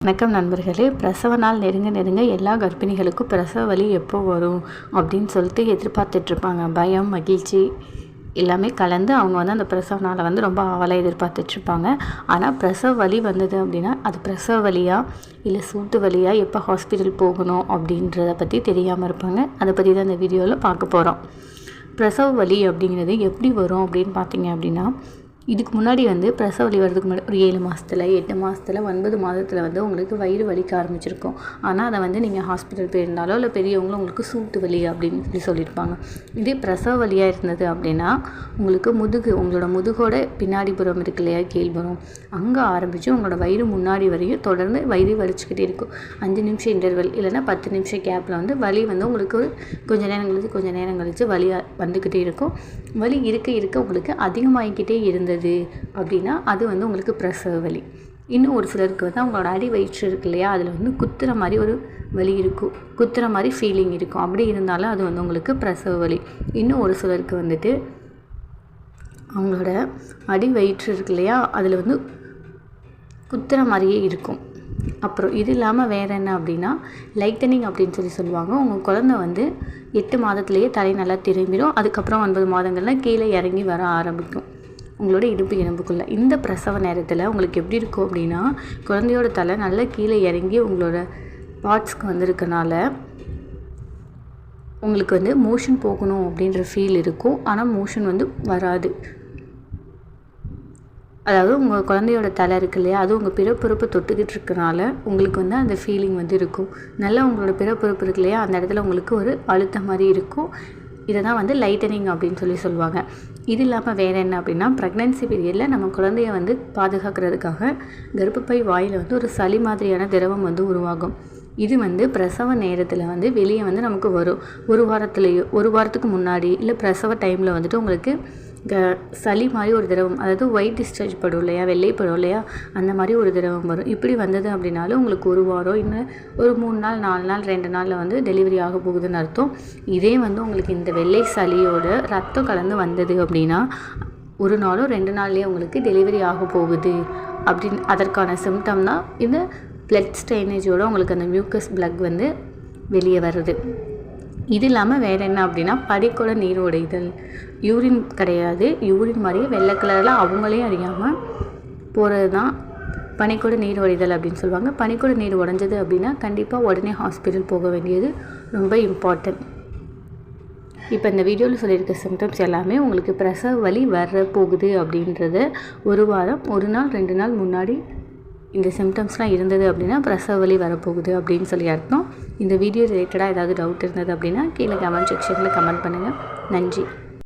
வணக்கம் நண்பர்களே. பிரசவ நாள் நெருங்க எல்லா கர்ப்பிணிகளுக்கும் பிரசவ வலி எப்போ வரும் அப்படின்னு சொல்லிட்டு எதிர்பார்த்துட்ருப்பாங்க. பயம், மகிழ்ச்சி எல்லாமே கலந்து அவங்க அந்த பிரசவ நாளை ரொம்ப ஆவலாக எதிர்பார்த்துட்ருப்பாங்க. ஆனால் பிரசவ வலி வந்தது அப்படின்னா அது பிரசவ வலியா இல்லை சூட்டு வலியா, எப்போ ஹாஸ்பிட்டல் போகணும் அப்படின்றத பற்றி தெரியாமல் இருப்பாங்க. அதை பற்றி தான் இந்த வீடியோவில் பார்க்க போகிறோம். பிரசவ வலி அப்படிங்கிறது எப்படி வரும் அப்படின்னு பார்த்தீங்க அப்படின்னா, இதுக்கு முன்னாடி பிரசவ வலி வர்றதுக்கு முன்னாடி ஒரு 7 மாதத்தில் 8 மாதத்தில் 9 மாதத்தில் உங்களுக்கு வயிறு வலிக்க ஆரம்பிச்சிருக்கும். ஆனால் அதை நீங்கள் ஹாஸ்பிட்டல் போயிருந்தாலோ இல்லை பெரியவங்களும் உங்களுக்கு சூட்டு வலி அப்படின்னு சொல்லியிருப்பாங்க. இதே பிரசவ வலியாக இருந்தது அப்படின்னா உங்களுக்கு உங்களோட முதுகோட பின்னாடி புறம் இருக்கு இல்லையா, கீழ்புறம், அங்கே ஆரம்பித்து உங்களோட வயிறு முன்னாடி வரையும் தொடர்ந்து வயிறு வலிச்சுக்கிட்டே இருக்கும். 5 நிமிஷம் இன்டர்வல் இல்லைன்னா 10 நிமிஷம் கேப்பில் வலி உங்களுக்கு கொஞ்சம் நேரம் கழித்து வலி வந்துக்கிட்டே இருக்கும். வலி இருக்க உங்களுக்கு அதிகமாகிக்கிட்டே இருந்தது அப்படின்னா அது உங்களுக்கு பிரசவ வலி. இன்னும் ஒரு சிலருக்கு அவங்களோட அடி வயிற்று இருக்கு இல்லையா, அதில் குத்துற மாதிரி ஒரு வலி இருக்கும், குத்துற மாதிரி ஃபீலிங் இருக்கும். அப்படி இருந்தாலும் அது உங்களுக்கு பிரசவ வலி. இன்னும் ஒரு சிலருக்கு அவங்களோட அடி வயிற்று இருக்கு இல்லையா, அதில் குத்துற மாதிரியே இருக்கும். அப்புறம் இது இல்லாமல் வேறு என்ன அப்படின்னா லைட்டனிங் அப்படின்னு சொல்லுவாங்க. உங்கள் குழந்தை 8 மாதத்துலேயே தலை நல்லா திரும்பிடும். அதுக்கப்புறம் 9 மாதங்கள்லாம் கீழே இறங்கி வர ஆரம்பிக்கும் உங்களோட இடுப்பு எலும்புக்குள்ளே. இந்த பிரசவ நேரத்தில் உங்களுக்கு எப்படி இருக்கும் அப்படின்னா, குழந்தையோட தலை நல்லா கீழே இறங்கி உங்களோட பார்ட்ஸ்க்கு வந்திருக்கனால உங்களுக்கு மோஷன் போகணும் அப்படின்ற ஃபீல் இருக்கும். ஆனால் மோஷன் வராது. அதாவது உங்கள் குழந்தையோட தலை இருக்கு இல்லையா, அது உங்கள் பிறப்புறுப்பு தொட்டுக்கிட்டு இருக்கனால உங்களுக்கு அந்த ஃபீலிங் இருக்கும். நல்லா உங்களோட பிறப்புறுப்பு இருக்கு இல்லையா, அந்த இடத்துல உங்களுக்கு ஒரு அழுத்தம் மாதிரி இருக்கும். இதை தான் லைட்டனிங் அப்படின்னு சொல்லுவாங்க. இது இல்லாமல் வேறு என்ன அப்படின்னா, ப்ரெக்னென்சி பீரியடில் நம்ம குழந்தைய பாதுகாக்கிறதுக்காக கர்ப்பப்பை வாயில் ஒரு சளி மாதிரியான திரவம் உருவாகும். இது பிரசவ நேரத்தில் வெளியே நமக்கு வரும். ஒரு வாரத்துக்கு முன்னாடி இல்லை பிரசவ டைமில் உங்களுக்கு சளி மாதிரி ஒரு திரவம், அதாவது ஒயிட் டிஸ்சார்ஜ் படும் இல்லையா, வெள்ளை படும் இல்லையா, அந்த மாதிரி ஒரு திரவம் வரும். இப்படி வந்தது அப்படின்னாலும் உங்களுக்கு ஒரு வாரம், இன்னும் ஒரு 3 நாள் 4 நாள் 2 நாளில் டெலிவரி ஆக போகுதுன்னு அர்த்தம். இதே உங்களுக்கு இந்த வெள்ளை சளியோட ரத்தம் கலந்து வந்தது அப்படின்னா 1 நாளோ 2 நாள்லேயே உங்களுக்கு டெலிவரி ஆக போகுது அப்படின்னு அதற்கான சிம்டம் தான் இந்த பிளட் ஸ்டெயினேஜோடு உங்களுக்கு அந்த மியூக்கஸ் பிளக் வெளியே வருது. இது இல்லாமல் வேறு என்ன அப்படின்னா படிக்கூட நீர் உடைதல். யூரின் கிடையாது, யூரின் மாதிரியே வெள்ளை கலரில் அவங்களே அறியாமல் போகிறது தான் பனிக்கூட நீர் உடைதல் அப்படின்னு சொல்லுவாங்க. பனிக்கூட நீர் உடைஞ்சது அப்படின்னா கண்டிப்பாக உடனே ஹாஸ்பிட்டல் போக வேண்டியது ரொம்ப இம்பார்ட்டன்ட். இப்போ இந்த வீடியோவில் சொல்லியிருக்க சிம்டம்ஸ் எல்லாமே உங்களுக்கு பிரசவ வலி வர போகுது அப்படின்றத ஒரு வாரம் 1 நாள் 2 நாள் முன்னாடி இந்த சிம்டம்ஸ்லாம் இருந்தது அப்படின்னா பிரசவ வலி வரப்போகுது அப்படின்னு அர்த்தம். இந்த வீடியோ ரிலேட்டடாக ஏதாவது டவுட் இருந்தது அப்படின்னா கீழே கமெண்ட் செக்ஷனில் கமெண்ட் பண்ணுங்கள். நன்றி.